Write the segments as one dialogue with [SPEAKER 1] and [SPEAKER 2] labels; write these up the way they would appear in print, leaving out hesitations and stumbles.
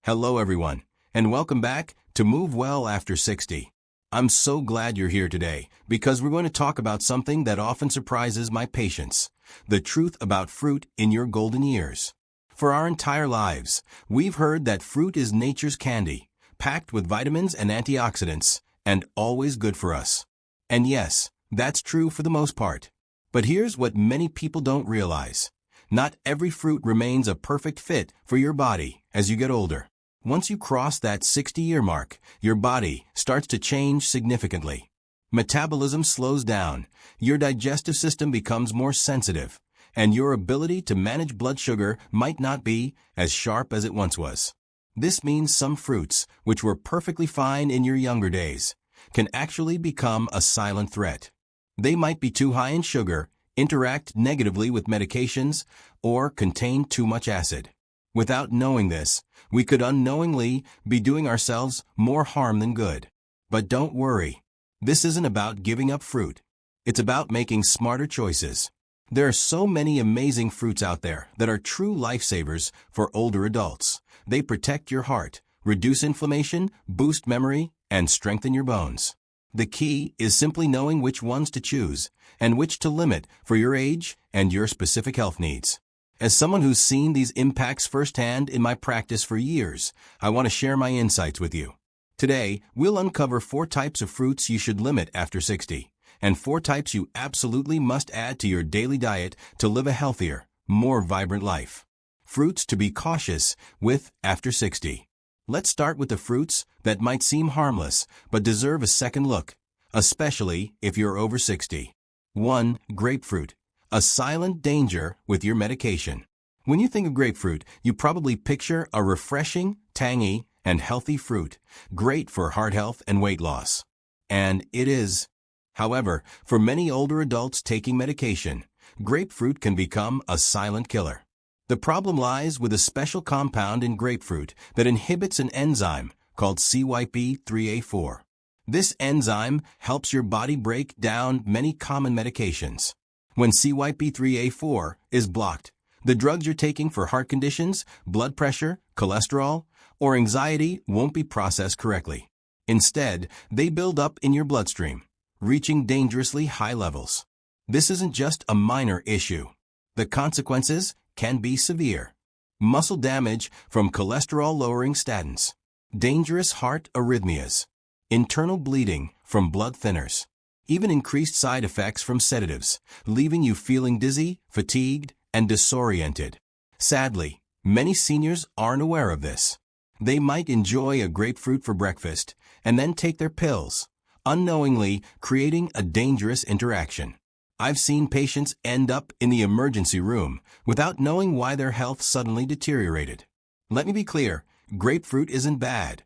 [SPEAKER 1] Hello everyone, and welcome back to Move Well After 60. I'm so glad you're here today because we're going to talk about something that often surprises my patients, the truth about fruit in your golden years. For our entire lives, we've heard that fruit is nature's candy, packed with vitamins and antioxidants, and always good for us. And yes, that's true for the most part. But here's what many people don't realize. Not every fruit remains a perfect fit for your body as you get older. Once you cross that 60-year mark, your body starts to change significantly. Metabolism slows down, your digestive system becomes more sensitive, and your ability to manage blood sugar might not be as sharp as it once was. This means some fruits, which were perfectly fine in your younger days, can actually become a silent threat. They might be too high in sugar, interact negatively with medications, or contain too much acid. Without knowing this, we could unknowingly be doing ourselves more harm than good. But don't worry. This isn't about giving up fruit. It's about making smarter choices. There are so many amazing fruits out there that are true lifesavers for older adults. They protect your heart, reduce inflammation, boost memory, and strengthen your bones. The key is simply knowing which ones to choose and which to limit for your age and your specific health needs. As someone who's seen these impacts firsthand in my practice for years, I want to share my insights with you. Today, we'll uncover 4 types of fruits you should limit after 60, and 4 types you absolutely must add to your daily diet to live a healthier, more vibrant life. Fruits to be cautious with after 60. Let's start with the fruits that might seem harmless but deserve a second look, especially if you're over 60. 1. Grapefruit. A silent danger with your medication. When you think of grapefruit, you probably picture a refreshing, tangy, and healthy fruit, great for heart health and weight loss. And it is. However, for many older adults taking medication, grapefruit can become a silent killer. The problem lies with a special compound in grapefruit that inhibits an enzyme called CYP3A4. This enzyme helps your body break down many common medications. When CYP3A4 is blocked, the drugs you're taking for heart conditions, blood pressure, cholesterol, or anxiety won't be processed correctly. Instead, they build up in your bloodstream, reaching dangerously high levels. This isn't just a minor issue. The consequences can be severe. Muscle damage from cholesterol-lowering statins, dangerous heart arrhythmias, internal bleeding from blood thinners, even increased side effects from sedatives, leaving you feeling dizzy, fatigued, and disoriented. Sadly, many seniors aren't aware of this. They might enjoy a grapefruit for breakfast and then take their pills, unknowingly creating a dangerous interaction. I've seen patients end up in the emergency room without knowing why their health suddenly deteriorated. Let me be clear, grapefruit isn't bad.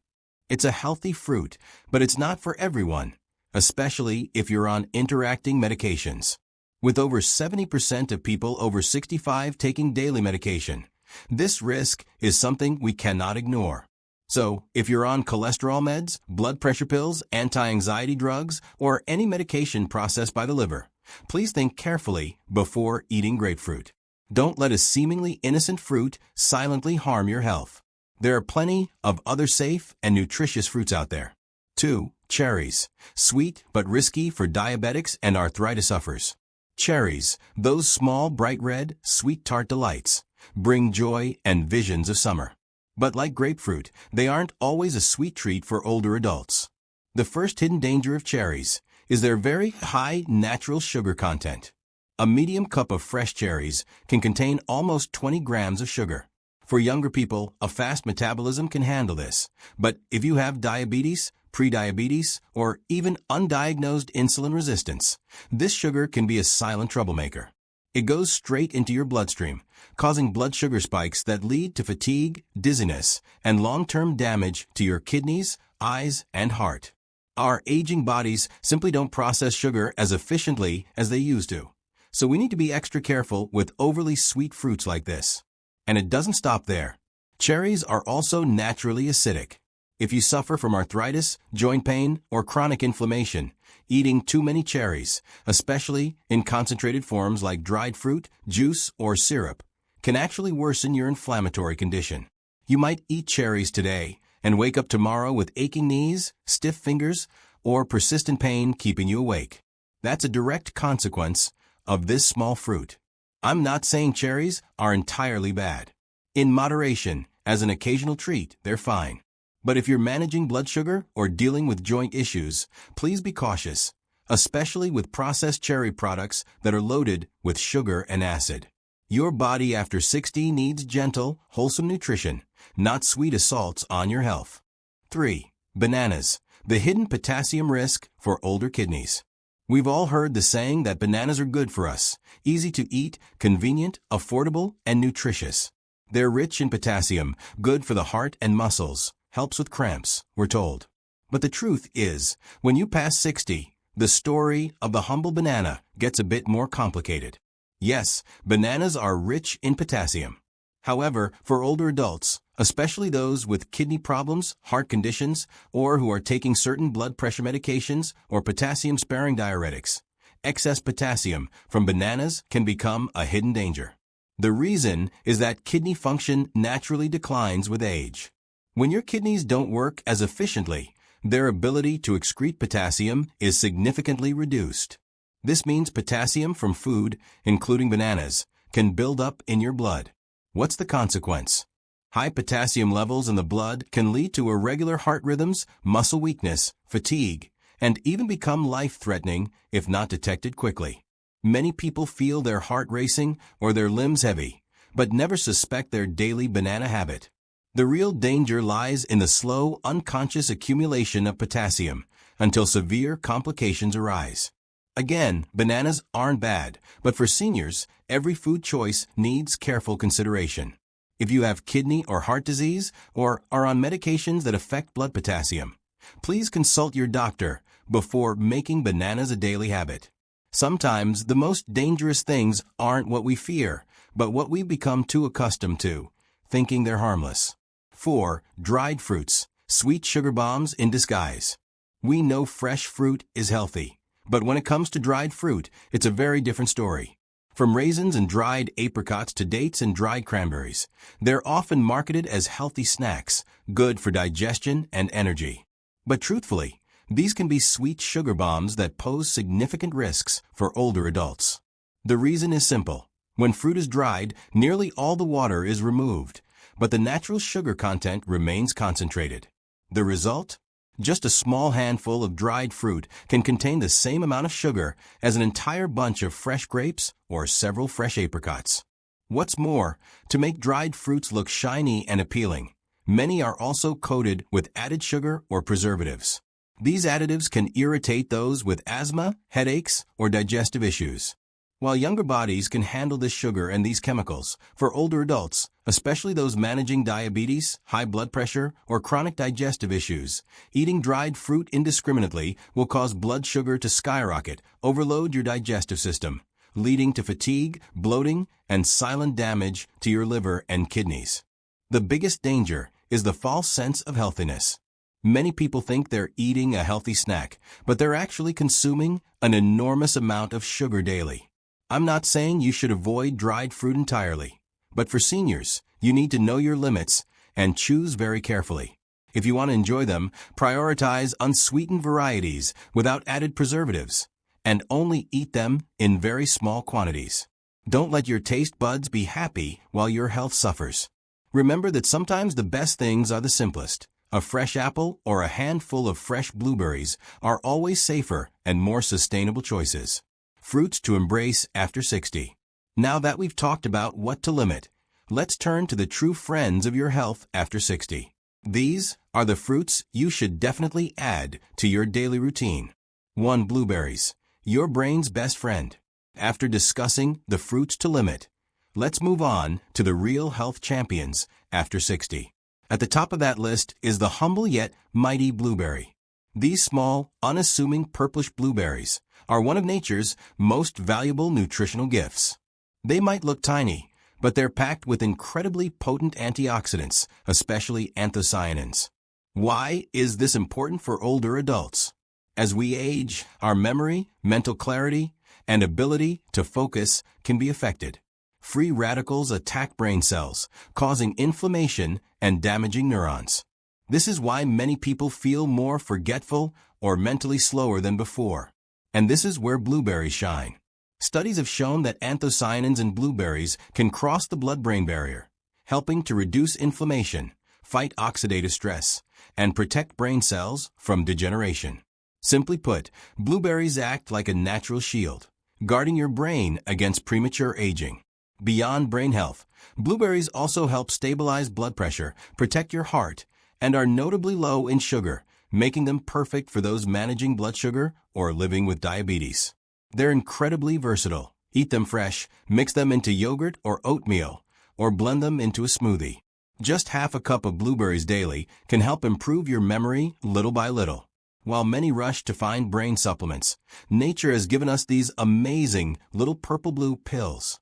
[SPEAKER 1] It's a healthy fruit, but it's not for everyone, especially if you're on interacting medications. With over 70% of people over 65 taking daily medication, this risk is something we cannot ignore. So, if you're on cholesterol meds, blood pressure pills, anti-anxiety drugs, or any medication processed by the liver, please think carefully before eating grapefruit. Don't let a seemingly innocent fruit silently harm your health. There are plenty of other safe and nutritious fruits out there. 2. Cherries. Sweet but risky for diabetics and arthritis sufferers. Cherries, those small, bright red, sweet tart delights, bring joy and visions of summer. But like grapefruit, they aren't always a sweet treat for older adults. The first hidden danger of cherries is their very high natural sugar content. A medium cup of fresh cherries can contain almost 20 grams of sugar. For younger people, a fast metabolism can handle this. But if you have diabetes, prediabetes, or even undiagnosed insulin resistance, this sugar can be a silent troublemaker. It goes straight into your bloodstream, causing blood sugar spikes that lead to fatigue, dizziness, and long-term damage to your kidneys, eyes, and heart. Our aging bodies simply don't process sugar as efficiently as they used to. So we need to be extra careful with overly sweet fruits like this. And it doesn't stop there. Cherries are also naturally acidic. If you suffer from arthritis, joint pain, or chronic inflammation, eating too many cherries, especially in concentrated forms like dried fruit, juice, or syrup, can actually worsen your inflammatory condition. You might eat cherries today and wake up tomorrow with aching knees, stiff fingers, or persistent pain keeping you awake. That's a direct consequence of this small fruit. I'm not saying cherries are entirely bad. In moderation, as an occasional treat, they're fine. But if you're managing blood sugar or dealing with joint issues, please be cautious, especially with processed cherry products that are loaded with sugar and acid. Your body after 60 needs gentle, wholesome nutrition, not sweet assaults on your health. 3. Bananas, the hidden potassium risk for older kidneys. We've all heard the saying that bananas are good for us, easy to eat, convenient, affordable, and nutritious. They're rich in potassium, good for the heart and muscles, helps with cramps, we're told. But the truth is, when you pass 60, the story of the humble banana gets a bit more complicated. Yes, bananas are rich in potassium. However, for older adults, especially those with kidney problems, heart conditions, or who are taking certain blood pressure medications or potassium-sparing diuretics, excess potassium from bananas can become a hidden danger. The reason is that kidney function naturally declines with age. When your kidneys don't work as efficiently, their ability to excrete potassium is significantly reduced. This means potassium from food, including bananas, can build up in your blood. What's the consequence? High potassium levels in the blood can lead to irregular heart rhythms, muscle weakness, fatigue, and even become life-threatening if not detected quickly. Many people feel their heart racing or their limbs heavy, but never suspect their daily banana habit. The real danger lies in the slow, unconscious accumulation of potassium until severe complications arise. Again, bananas aren't bad, but for seniors, every food choice needs careful consideration. If you have kidney or heart disease or are on medications that affect blood potassium, please consult your doctor before making bananas a daily habit. Sometimes the most dangerous things aren't what we fear, but what we've become too accustomed to, thinking they're harmless. 4. Dried fruits, sweet sugar bombs in disguise. We know fresh fruit is healthy, but when it comes to dried fruit, it's a very different story. From raisins and dried apricots to dates and dried cranberries, they're often marketed as healthy snacks, good for digestion and energy. But truthfully, these can be sweet sugar bombs that pose significant risks for older adults. The reason is simple. When fruit is dried, nearly all the water is removed, but the natural sugar content remains concentrated. The result? Just a small handful of dried fruit can contain the same amount of sugar as an entire bunch of fresh grapes or several fresh apricots. What's more, to make dried fruits look shiny and appealing, many are also coated with added sugar or preservatives. These additives can irritate those with asthma, headaches, or digestive issues. While younger bodies can handle this sugar and these chemicals, for older adults, especially those managing diabetes, high blood pressure, or chronic digestive issues, eating dried fruit indiscriminately will cause blood sugar to skyrocket, overload your digestive system, leading to fatigue, bloating, and silent damage to your liver and kidneys. The biggest danger is the false sense of healthiness. Many people think they're eating a healthy snack, but they're actually consuming an enormous amount of sugar daily. I'm not saying you should avoid dried fruit entirely, but for seniors, you need to know your limits and choose very carefully. If you want to enjoy them, prioritize unsweetened varieties without added preservatives, and only eat them in very small quantities. Don't let your taste buds be happy while your health suffers. Remember that sometimes the best things are the simplest. A fresh apple or a handful of fresh blueberries are always safer and more sustainable choices. Fruits to embrace after 60. Now that we've talked about what to limit, let's turn to the true friends of your health after 60. These are the fruits you should definitely add to your daily routine. 1. Blueberries, your brain's best friend. After discussing the fruits to limit, let's move on to the real health champions after 60. At the top of that list is the humble yet mighty blueberry. These small, unassuming purplish blueberries are one of nature's most valuable nutritional gifts. They might look tiny, but they're packed with incredibly potent antioxidants, especially anthocyanins. Why is this important for older adults? As we age, our memory, mental clarity, and ability to focus can be affected. Free radicals attack brain cells, causing inflammation and damaging neurons. This is why many people feel more forgetful or mentally slower than before. And this is where blueberries shine. Studies have shown that anthocyanins in blueberries can cross the blood-brain barrier, helping to reduce inflammation, fight oxidative stress, and protect brain cells from degeneration. Simply put, blueberries act like a natural shield, guarding your brain against premature aging. Beyond brain health, blueberries also help stabilize blood pressure, protect your heart, and are notably low in sugar, making them perfect for those managing blood sugar or living with diabetes. They're incredibly versatile. Eat them fresh, mix them into yogurt or oatmeal, or blend them into a smoothie. Just half a cup of blueberries daily can help improve your memory little by little. While many rush to find brain supplements, nature has given us these amazing little purple-blue pills.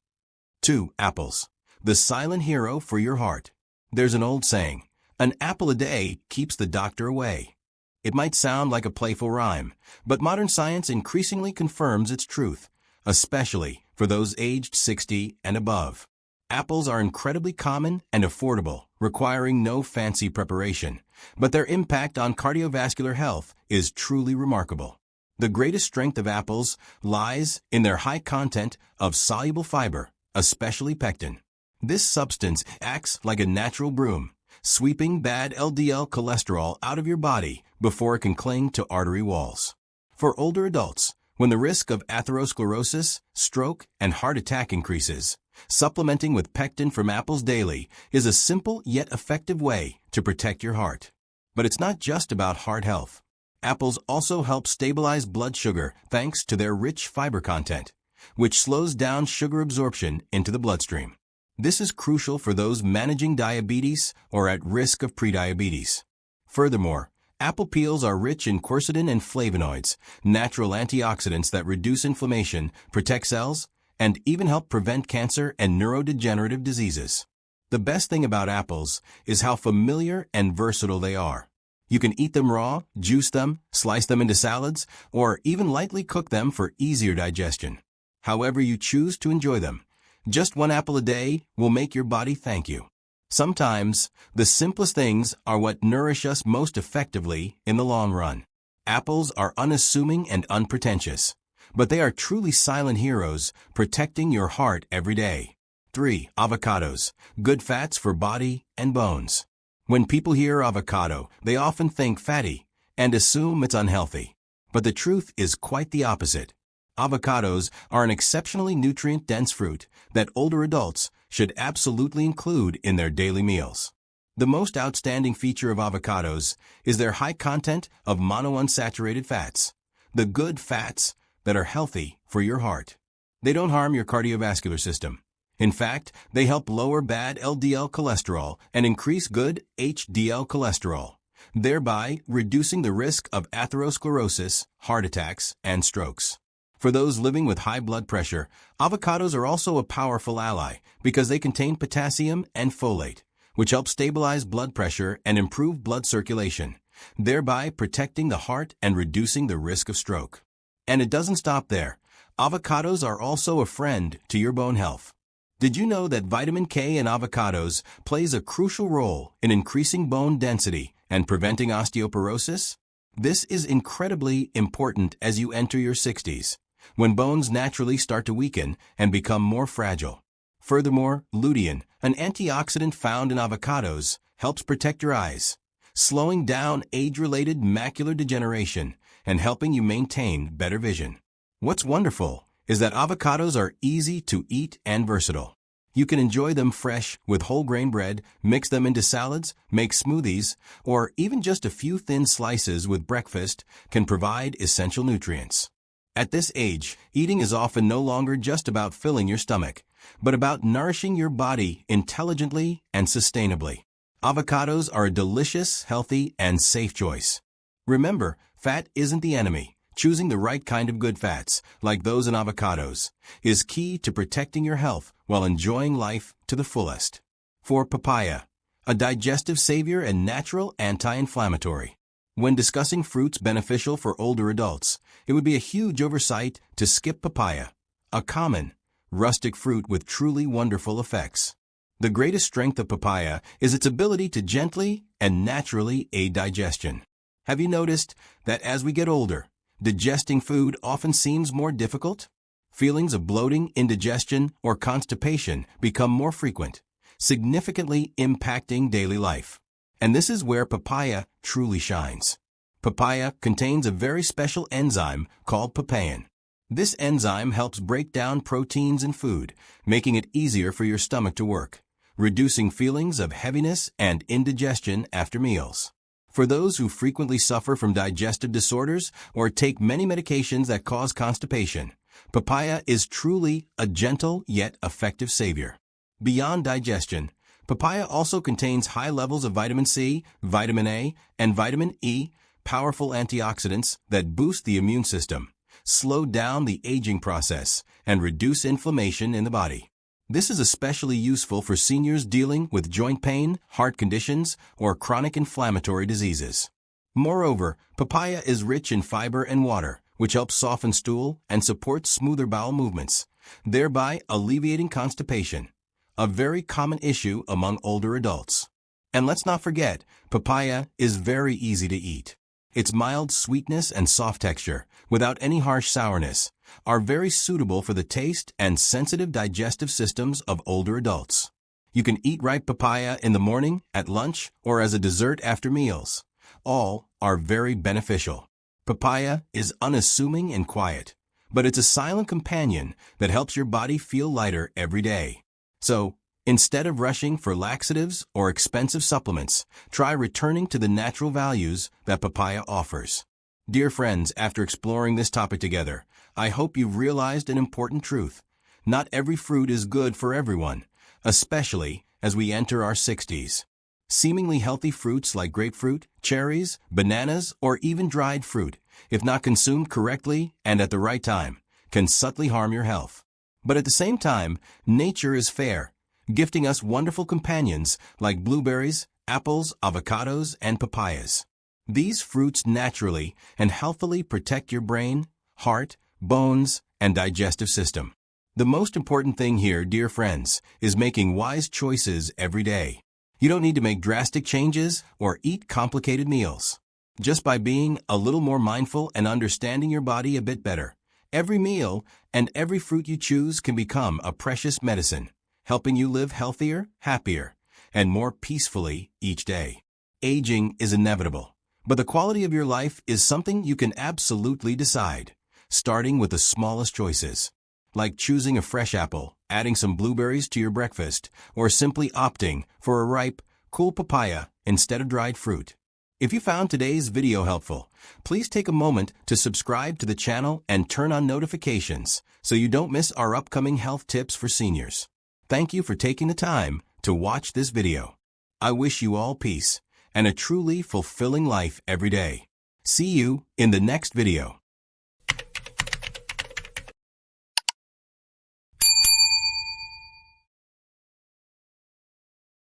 [SPEAKER 1] 2. Apples. The silent hero for your heart. There's an old saying, an apple a day keeps the doctor away. It might sound like a playful rhyme, but modern science increasingly confirms its truth, especially for those aged 60 and above. Apples are incredibly common and affordable, requiring no fancy preparation, but their impact on cardiovascular health is truly remarkable. The greatest strength of apples lies in their high content of soluble fiber, especially pectin. This substance acts like a natural broom, sweeping bad LDL cholesterol out of your body before it can cling to artery walls. For older adults, when the risk of atherosclerosis, stroke, and heart attack increases, supplementing with pectin from apples daily is a simple yet effective way to protect your heart. But it's not just about heart health. Apples also help stabilize blood sugar thanks to their rich fiber content, which slows down sugar absorption into the bloodstream. This is crucial for those managing diabetes or at risk of prediabetes. Furthermore, apple peels are rich in quercetin and flavonoids, natural antioxidants that reduce inflammation, protect cells, and even help prevent cancer and neurodegenerative diseases. The best thing about apples is how familiar and versatile they are. You can eat them raw, juice them, slice them into salads, or even lightly cook them for easier digestion. However you choose to enjoy them, just one apple a day will make your body thank you. Sometimes, the simplest things are what nourish us most effectively in the long run. Apples are unassuming and unpretentious, but they are truly silent heroes, protecting your heart every day. 3. Avocados. Good fats for body and bones. When people hear avocado, they often think fatty and assume it's unhealthy. But the truth is quite the opposite. Avocados are an exceptionally nutrient-dense fruit that older adults should absolutely include in their daily meals. The most outstanding feature of avocados is their high content of monounsaturated fats, the good fats that are healthy for your heart. They don't harm your cardiovascular system. In fact, they help lower bad LDL cholesterol and increase good HDL cholesterol, thereby reducing the risk of atherosclerosis, heart attacks, and strokes. For those living with high blood pressure, avocados are also a powerful ally because they contain potassium and folate, which help stabilize blood pressure and improve blood circulation, thereby protecting the heart and reducing the risk of stroke. And it doesn't stop there. Avocados are also a friend to your bone health. Did you know that vitamin K in avocados plays a crucial role in increasing bone density and preventing osteoporosis? This is incredibly important as you enter your 60s, when bones naturally start to weaken and become more fragile. Furthermore, lutein, an antioxidant found in avocados, helps protect your eyes, slowing down age-related macular degeneration and helping you maintain better vision. What's wonderful is that avocados are easy to eat and versatile. You can enjoy them fresh with whole grain bread, mix them into salads, make smoothies, or even just a few thin slices with breakfast can provide essential nutrients. At this age, eating is often no longer just about filling your stomach, but about nourishing your body intelligently and sustainably. Avocados are a delicious, healthy, and safe choice. Remember, fat isn't the enemy. Choosing the right kind of good fats, like those in avocados, is key to protecting your health while enjoying life to the fullest. 4. Papaya, a digestive savior and natural anti-inflammatory. When discussing fruits beneficial for older adults, it would be a huge oversight to skip papaya, a common rustic fruit with truly wonderful effects. The greatest strength of papaya is its ability to gently and naturally aid digestion. Have you noticed that as we get older, digesting food often seems more difficult? Feelings of bloating, indigestion, or constipation become more frequent, significantly impacting daily life. And this is where papaya truly shines. Papaya contains a very special enzyme called papain. This enzyme helps break down proteins in food, making it easier for your stomach to work, reducing feelings of heaviness and indigestion after meals. For those who frequently suffer from digestive disorders or take many medications that cause constipation, papaya is truly a gentle yet effective savior. Beyond digestion, papaya also contains high levels of vitamin C, vitamin A, and vitamin E, powerful antioxidants that boost the immune system, slow down the aging process, and reduce inflammation in the body. This is especially useful for seniors dealing with joint pain, heart conditions, or chronic inflammatory diseases. Moreover, papaya is rich in fiber and water, which helps soften stool and support smoother bowel movements, thereby alleviating constipation, a very common issue among older adults. And let's not forget, papaya is very easy to eat. Its mild sweetness and soft texture, without any harsh sourness, are very suitable for the taste and sensitive digestive systems of older adults. You can eat ripe papaya in the morning, at lunch, or as a dessert after meals. All are very beneficial. Papaya is unassuming and quiet, but it's a silent companion that helps your body feel lighter every day. So, instead of rushing for laxatives or expensive supplements, try returning to the natural values that papaya offers. Dear friends, after exploring this topic together, I hope you've realized an important truth. Not every fruit is good for everyone, especially as we enter our 60s. Seemingly healthy fruits like grapefruit, cherries, bananas, or even dried fruit, if not consumed correctly and at the right time, can subtly harm your health. But at the same time, nature is fair, gifting us wonderful companions like blueberries, apples, avocados, and papayas. These fruits naturally and healthily protect your brain, heart, bones, and digestive system. The most important thing here, dear friends, is making wise choices every day. You don't need to make drastic changes or eat complicated meals. Just by being a little more mindful and understanding your body a bit better, every meal and every fruit you choose can become a precious medicine, helping you live healthier, happier, and more peacefully each day. Aging is inevitable, but the quality of your life is something you can absolutely decide, starting with the smallest choices, like choosing a fresh apple, adding some blueberries to your breakfast, or simply opting for a ripe, cool papaya instead of dried fruit. If you found today's video helpful, please take a moment to subscribe to the channel and turn on notifications so you don't miss our upcoming health tips for seniors. Thank you for taking the time to watch this video. I wish you all peace and a truly fulfilling life every day. See you in the next video.